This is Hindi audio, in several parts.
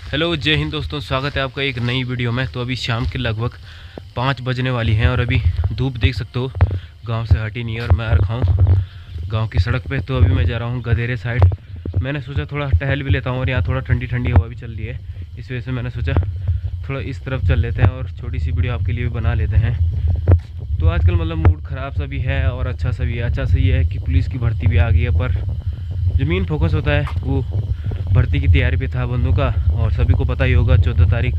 हेलो, जय हिंद दोस्तों। स्वागत है आपका एक नई वीडियो में। तो अभी शाम के लगभग 5 बजने वाली हैं और अभी धूप देख सकते हो गांव से हटी नहीं है और मैं आ रखा हूँ गांव की सड़क पे। तो अभी मैं जा रहा हूँ गदेरे साइड। मैंने सोचा थोड़ा टहल भी लेता हूँ और यहाँ थोड़ा ठंडी ठंडी हवा भी चल रही है, इस वजह से मैंने सोचा थोड़ा इस तरफ चल लेते हैं और छोटी सी वीडियो आपके लिए भी बना लेते हैं। तो आजकल मतलब मूड ख़राब सा भी है और अच्छा सा भी है। अच्छा सा ये है कि पुलिस की भर्ती भी आ गई है, पर जो मेन फोकस होता है वो भर्ती की तैयारी पे था बंदों का। और सभी को पता ही होगा 14 तारीख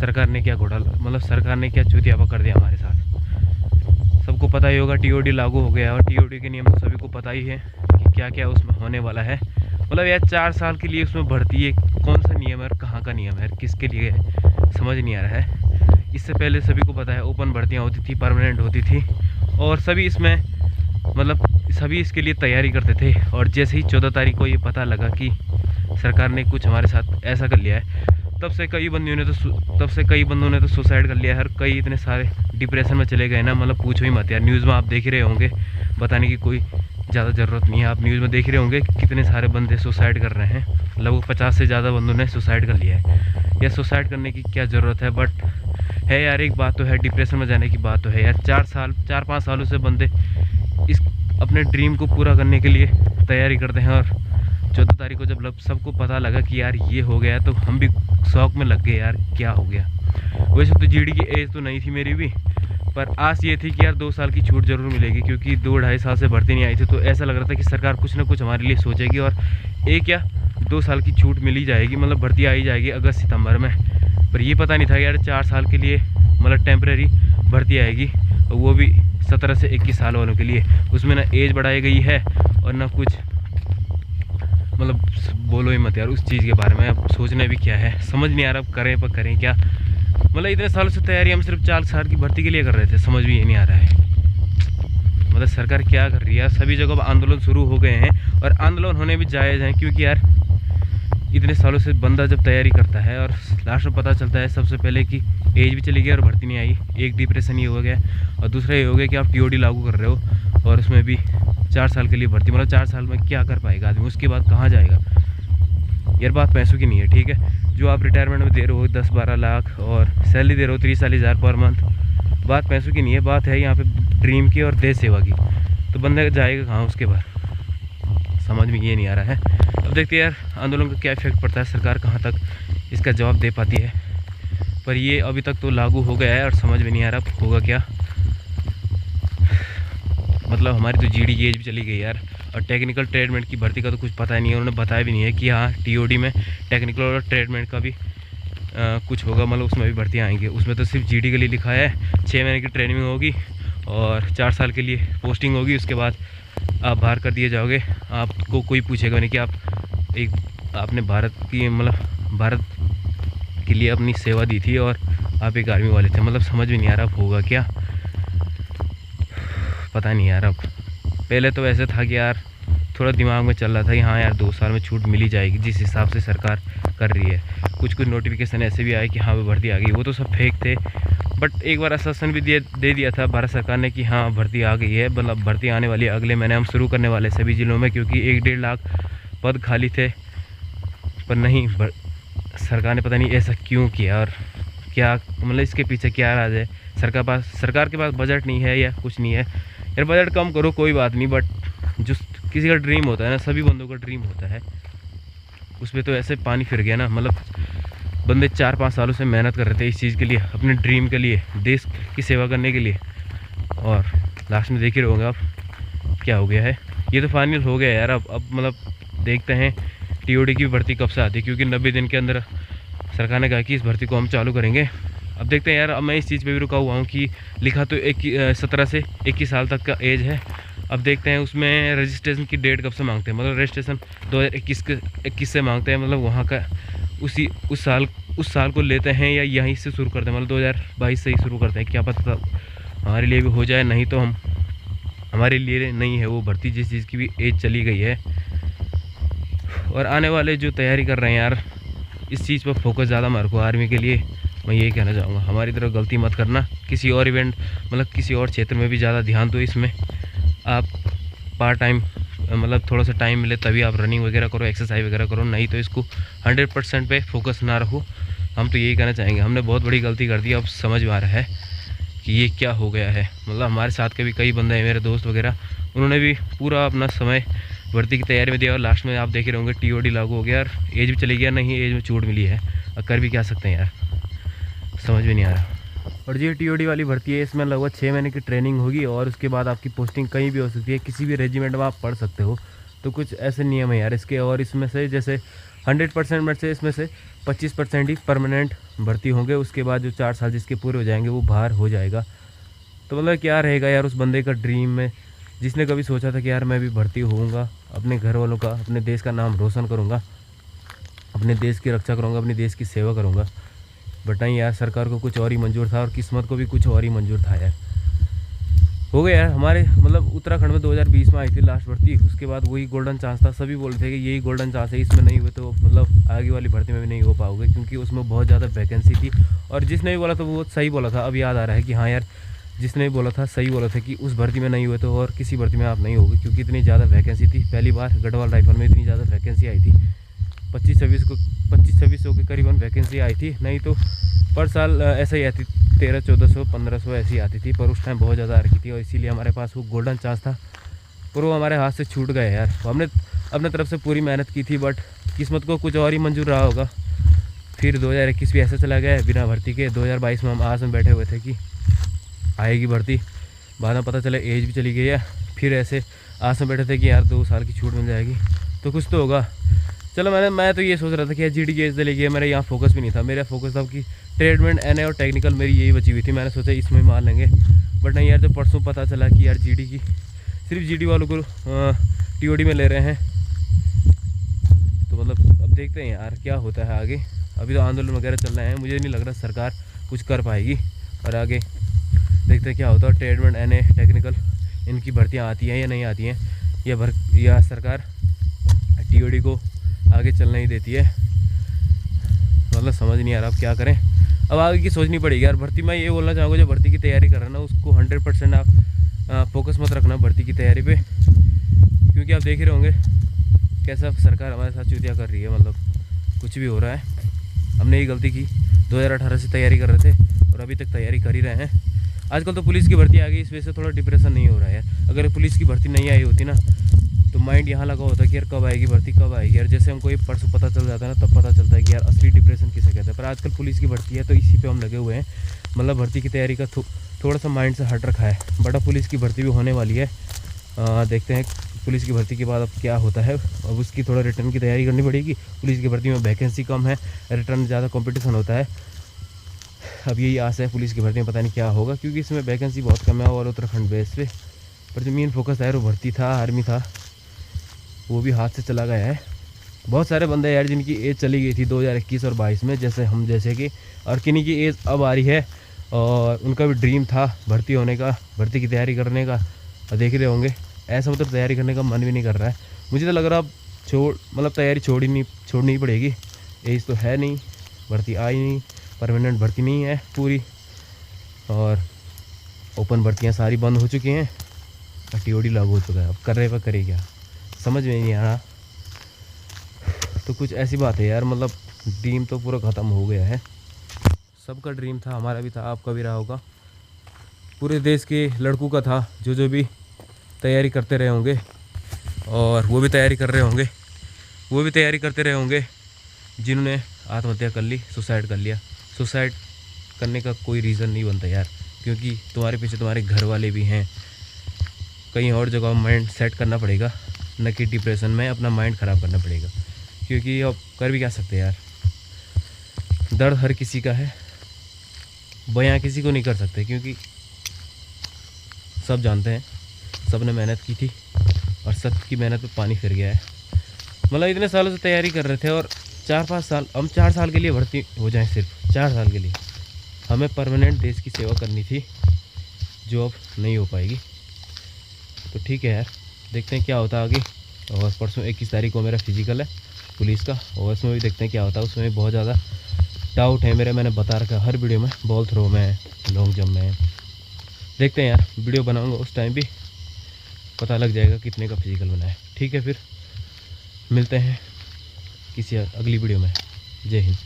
सरकार ने क्या घोटाला, मतलब सरकार ने क्या चूतियापा कर दिया हमारे साथ। सबको पता ही होगा टीओडी लागू हो गया और टीओडी के नियम तो सभी को पता ही है कि क्या क्या उसमें होने वाला है। मतलब यार 4 साल के लिए उसमें भर्ती है, कौन सा नियम है और कहाँ का नियम है, किसके लिए है, समझ नहीं आ रहा है। इससे पहले सभी को पता है ओपन भर्तियाँ होती थी, परमानेंट होती थी और सभी इसमें मतलब सभी इसके लिए तैयारी करते थे। और जैसे ही 14 तारीख को ये पता लगा कि सरकार ने कुछ हमारे साथ ऐसा कर लिया है, तब से कई बंदों ने तो सुसाइड कर लिया है और कई इतने सारे डिप्रेशन में चले गए ना, मतलब पूछो ही मत यार। न्यूज़ में आप देख ही रहे होंगे, बताने की कोई ज़्यादा ज़रूरत नहीं है। आप न्यूज़ में देख ही रहे होंगे कितने सारे बंदे सुसाइड कर रहे हैं। लगभग 50 से ज़्यादा बंदों ने सुसाइड कर लिया है। या सुसाइड करने की क्या ज़रूरत है, बट है यार एक बात तो है, डिप्रेशन में जाने की बात तो है यार। 4-5 सालों से बंदे इस अपने ड्रीम को पूरा करने के लिए तैयारी करते हैं और 14 तारीख को जब सबको पता लगा कि यार ये हो गया, तो हम भी शौक में लग गए यार क्या हो गया। वैसे तो जीडी की एज तो नहीं थी मेरी भी, पर आस ये थी कि यार 2 साल की छूट ज़रूर मिलेगी, क्योंकि 2-2.5 साल से भर्ती नहीं आई थी। तो ऐसा लग रहा था कि सरकार कुछ ना कुछ हमारे लिए सोचेगी और 1 या 2 साल की छूट मिल ही जाएगी, मतलब भर्ती आ ही जाएगी अगस्त सितंबर में। पर ये पता नहीं था यार 4 साल के लिए मतलब टेम्प्रेरी भर्ती आएगी, और वो भी 17 से 21 साल वालों के लिए। उसमें ना एज बढ़ाई गई है और ना कुछ, मतलब बोलो ही मत यार उस चीज़ के बारे में। अब सोचना भी क्या है, समझ नहीं आ रहा अब करें पर करें क्या। मतलब इतने सालों से तैयारी हम सिर्फ 4 साल की भर्ती के लिए कर रहे थे, समझ भी ये नहीं आ रहा है मतलब सरकार क्या कर रही है। सभी जगह आंदोलन शुरू हो गए हैं और आंदोलन होने भी जायज़ हैं, क्योंकि यार इतने सालों से बंदा जब तैयारी करता है और लास्ट में पता चलता है सबसे पहले कि एज भी चली गई और भर्ती नहीं आई, एक डिप्रेशन ये हो गया और दूसरा ये हो गया कि आप टीओडी लागू कर रहे हो और उसमें भी 4 साल के लिए भर्ती। मतलब 4 साल में क्या कर पाएगा आदमी, उसके बाद कहाँ जाएगा यार। बात पैसों की नहीं है, ठीक है। जो आप रिटायरमेंट में दे रहे हो 10-12 लाख और सैलरी दे रहे हो 30-40 हज़ार पर मंथ, बात पैसों की नहीं है, बात है यहाँ पे ड्रीम की और देश सेवा की। तो बंदा जाएगा कहाँ उसके बाद, समझ में ये नहीं आ रहा है। अब देखते हैं यार आंदोलन का क्या इफेक्ट पड़ता है, सरकार कहाँ तक इसका जवाब दे पाती है। पर ये अभी तक तो लागू हो गया है और समझ में नहीं आ रहा होगा क्या। मतलब हमारी तो जीडी की एज भी चली गई यार, और टेक्निकल ट्रेडमेंट की भर्ती का तो कुछ पता ही नहीं है। उन्होंने बताया भी नहीं है कि हाँ टीओडी में टेक्निकल और ट्रेडमेंट का भी कुछ होगा, मतलब उसमें भी भर्तियाँ आएंगी। उसमें तो सिर्फ जीडी के लिए लिखा है 6 महीने की ट्रेनिंग होगी और 4 साल के लिए पोस्टिंग होगी। उसके बाद आप बाहर कर दिए जाओगे, आपको कोई पूछेगा नहीं कि आपने भारत की मतलब भारत के लिए अपनी सेवा दी थी और आप एक आर्मी वाले थे। मतलब समझ में नहीं आ रहा अब होगा क्या, पता नहीं यार। अब पहले तो ऐसे था कि यार थोड़ा दिमाग में चल रहा था कि हाँ यार 2 साल में छूट मिल ही जाएगी, जिस हिसाब से सरकार कर रही है। कुछ नोटिफिकेशन ऐसे भी आए कि हाँ भर्ती आ गई, वो तो सब फेक थे। बट एक बार आश्वासन भी दे दिया था भारत सरकार ने कि हाँ भर्ती आ गई है, मतलब भर्ती आने वाली है, अगले महीने हम शुरू करने वाले सभी ज़िलों में, क्योंकि 1-1.5 लाख पद खाली थे। पर नहीं, सरकार ने पता नहीं ऐसा क्यों किया और क्या, मतलब इसके पीछे क्या राज है। सरकार के पास बजट नहीं है या कुछ नहीं है यार। बजट कम करो कोई बात नहीं, बट जो किसी का ड्रीम होता है ना, सभी बंदों का ड्रीम होता है, उसमें तो ऐसे पानी फिर गया ना। मतलब बंदे 4-5 सालों से मेहनत कर रहे थे इस चीज़ के लिए, अपने ड्रीम के लिए, देश की सेवा करने के लिए, और लास्ट में देख ही रहोगे आप क्या हो गया है। ये तो फाइनल हो गया यार। अब मतलब देखते हैं टीओडी की भर्ती कब से आती है, क्योंकि 90 दिन के अंदर सरकार ने कहा कि इस भर्ती को हम चालू करेंगे। अब देखते हैं यार। अब मैं इस चीज़ पे भी रुका हुआ हूँ कि लिखा तो 17 से 21 साल तक का एज है। अब देखते हैं उसमें रजिस्ट्रेशन की डेट कब से मांगते हैं, मतलब रजिस्ट्रेशन 2021 से मांगते हैं, मतलब वहाँ का उस साल को लेते हैं या यहीं से शुरू करते हैं, मतलब 2022 से ही शुरू करते हैं। क्या पता हमारे लिए भी हो जाए, नहीं तो हमारे लिए नहीं है वो भर्ती, जिस चीज़ की भी एज चली गई है। और आने वाले जो तैयारी कर रहे हैं यार, इस चीज़ पर फोकस ज़्यादा मार को आर्मी के लिए मैं यही कहना चाहूँगा। हमारी तरफ गलती मत करना, किसी और इवेंट मतलब किसी और क्षेत्र में भी ज़्यादा ध्यान दो इसमें। आप पार्ट टाइम मतलब थोड़ा सा टाइम मिले तभी आप रनिंग वगैरह करो, एक्सरसाइज वगैरह करो, नहीं तो इसको 100% पे फोकस ना रखो। हम तो यही कहना चाहेंगे, हमने बहुत बड़ी गलती कर दी, अब समझ में आ रहा है कि ये क्या हो गया है। मतलब हमारे साथ के भी कई बंदे हैं, मेरे दोस्त वगैरह, उन्होंने भी पूरा अपना समय भर्ती की तैयारी में दिया और लास्ट में आप देख रहे होंगे TOD लागू हो गया और एज भी चली गया, नहीं एज में छूट मिली है। और कर भी क्या सकते हैं यार, समझ में नहीं आ रहा। और ये TOD वाली भर्ती है, इसमें लगभग 6 महीने की ट्रेनिंग होगी और उसके बाद आपकी पोस्टिंग कहीं भी हो सकती है, किसी भी रेजिमेंट में आप पढ़ सकते हो। तो कुछ ऐसे नियम है यार इसके, और इसमें से जैसे 100% में से इसमें से 25% ही परमानेंट भर्ती होंगे, उसके बाद जो 4 साल जिसके पूरे हो जाएंगे वो बाहर हो जाएगा। तो मतलब क्या रहेगा यार उस बंदे का ड्रीम में, जिसने कभी सोचा था कि यार मैं भी भर्ती होऊंगा, अपने घर वालों का, अपने देश का नाम रोशन करूंगा, अपने देश की रक्षा करूंगा, अपने देश की सेवा करूंगा। बट नहीं यार, सरकार को कुछ और ही मंजूर था और किस्मत को भी कुछ और ही मंजूर था यार। हो गया यार, हमारे मतलब उत्तराखंड में 2020 में आई थी लास्ट भर्ती, उसके बाद वही गोल्डन चांस था। सभी बोलते थे कि यही गोल्डन चांस है, इसमें नहीं हुए तो मतलब आगे वाली भर्ती में भी नहीं हो पाओगे, क्योंकि उसमें बहुत ज़्यादा वैकेंसी थी। और जिसने भी बोला था वो सही बोला था, अब याद आ रहा है कि हाँ यार, जिसने भी बोला था सही बोला था कि उस भर्ती में नहीं हुए तो और किसी भर्ती में आप नहीं होगे, क्योंकि इतनी ज़्यादा वैकेंसी थी। पहली बार गढ़वाल राइफल में इतनी ज़्यादा वैकेंसी आई थी, 2500 के करीबन वैकेंसी आई थी। नहीं तो पर साल ऐसे ही आती, 1300, 1400, 1500 ऐसी आती थी, पर उस टाइम बहुत ज़्यादा आ रही थी और इसीलिए हमारे पास वो गोल्डन चांस था, पर वो हमारे हाथ से छूट गए यार। हमने अपने तरफ से पूरी मेहनत की थी, बट किस्मत को कुछ और ही मंजूर रहा होगा। फिर 2021 भी ऐसे चला गया बिना भर्ती के। 2022 में हम आस में बैठे हुए थे कि आएगी भर्ती, बाद में पता चला एज भी चली गई है। फिर ऐसे आस में बैठे थे कि यार 2 साल की छूट मिल जाएगी तो कुछ तो होगा। चलो मैं तो ये सोच रहा था कि यार GD की एज चली गई है, मेरा यहाँ फोकस भी नहीं था। मेरा फोकस था कि ट्रेडमेंट, NA और टेक्निकल मेरी यही बची हुई थी, मैंने सोचा इसमें मार लेंगे। बट नहीं यार, जब परसों पता चला कि यार GD की, सिर्फ GD वालों को TOD में ले रहे हैं, तो मतलब अब देखते हैं यार क्या होता है आगे। अभी तो आंदोलन वगैरह चल रहे हैं, मुझे नहीं लग रहा सरकार कुछ कर पाएगी, और आगे देखते हैं क्या होता है। ट्रेडमेंट, NA, टेक्निकल, इनकी भर्तियाँ आती हैं या नहीं आती हैं, या सरकार TOD को आगे चलना ही देती है। मतलब समझ नहीं आ रहा अब क्या करें, अब आगे की सोचनी पड़ेगी यार। भर्ती मैं ये बोलना चाहूँगा, जो भर्ती की तैयारी कर रहा है ना, उसको 100% आप फोकस मत रखना भर्ती की तैयारी पे, क्योंकि आप देख ही रहे होंगे कैसा सरकार हमारे साथ चूतिया कर रही है। मतलब कुछ भी हो रहा है, हमने ये गलती की, 2018 से तैयारी कर रहे थे और अभी तक तैयारी कर ही रहे हैं। आजकल तो पुलिस की भर्ती आ गई, इस वजह से थोड़ा डिप्रेशन नहीं हो रहा है यार। अगर पुलिस की भर्ती नहीं आई होती ना, तो माइंड यहाँ लगा होता कि यार कब आएगी भर्ती, कब आएगी यार। जैसे हमको ये परसों पता चल जाता है ना, तब पता चलता है कि यार असली डिप्रेशन किसे कहते हैं। पर आजकल पुलिस की भर्ती है तो इसी पे हम लगे हुए हैं। मतलब भर्ती की तैयारी का थोड़ा सा माइंड से हट रखा है। बड़ा पुलिस की भर्ती भी होने वाली है, देखते हैं पुलिस की भर्ती के बाद अब क्या होता है। अब उसकी थोड़ा रिटर्न की तैयारी करनी पड़ेगी। पुलिस की भर्ती में वैकेंसी कम है, रिटर्न ज़्यादा कंपटीशन होता है। अब यही आस है पुलिस की भर्ती में, पता नहीं क्या होगा, क्योंकि इसमें वैकेंसी बहुत कम है और उत्तराखंड बेस पे। पर जो मेन फोकस है वो भर्ती था, आर्मी था, वो भी हाथ से चला गया है। बहुत सारे बंदे यार जिनकी एज चली गई थी 2021 और 22 में, जैसे हम जैसे कि, और किन्हीं की एज अब आ रही है और उनका भी ड्रीम था भर्ती होने का, भर्ती की तैयारी करने का। और देख रहे होंगे ऐसा, मतलब तैयारी करने का मन भी नहीं कर रहा है। मुझे तो लग रहा अब मतलब तैयारी छोड़नी ही पड़ेगी। एज तो है नहीं, भर्ती आई नहीं, परमानेंट भर्ती नहीं है पूरी, और ओपन भर्तियाँ सारी बंद हो चुकी हैं, TOD लागू हो चुका है। अब कर रहे पर करे क्या, समझ में नहीं आ रहा। तो कुछ ऐसी बात है यार, मतलब ड्रीम तो पूरा ख़त्म हो गया है। सबका ड्रीम था, हमारा भी था, आपका भी रहा होगा, पूरे देश के लड़कों का था, जो भी तैयारी करते रहे होंगे, और वो भी तैयारी कर रहे होंगे, वो भी तैयारी करते रहे होंगे जिन्होंने आत्महत्या कर ली, सुसाइड कर लिया। सुसाइड करने का कोई रीज़न नहीं बनता यार, क्योंकि तुम्हारे पीछे तुम्हारे घर वाले भी हैं। कहीं और जगह माइंड सेट करना पड़ेगा, न कि डिप्रेशन में अपना माइंड ख़राब करना पड़ेगा, क्योंकि अब कर भी क्या सकते यार। दर्द हर किसी का है, बयां किसी को नहीं कर सकते, क्योंकि सब जानते हैं सब ने मेहनत की थी और सबकी मेहनत पे पानी फिर गया है। मतलब इतने सालों से तैयारी कर रहे थे और 4-5 साल, हम 4 साल के लिए भर्ती हो जाएं, सिर्फ 4 साल के लिए हमें परमानेंट देश की सेवा करनी थी, जो अब नहीं हो पाएगी। तो ठीक है यार, देखते हैं क्या होता है आगे। और परसों 21 तारीख को मेरा फिजिकल है पुलिस का, और उसमें भी देखते हैं क्या होता है। उसमें भी बहुत ज़्यादा डाउट है मेरे, मैंने बता रखा हर वीडियो में, बॉल थ्रो में, लॉन्ग जंप में। देखते हैं यार, वीडियो बनाऊंगा उस टाइम भी। पता लग जाएगा कितने का फिजिकल बना है। ठीक है, फिर मिलते हैं किसी अगली वीडियो में। जय हिंद।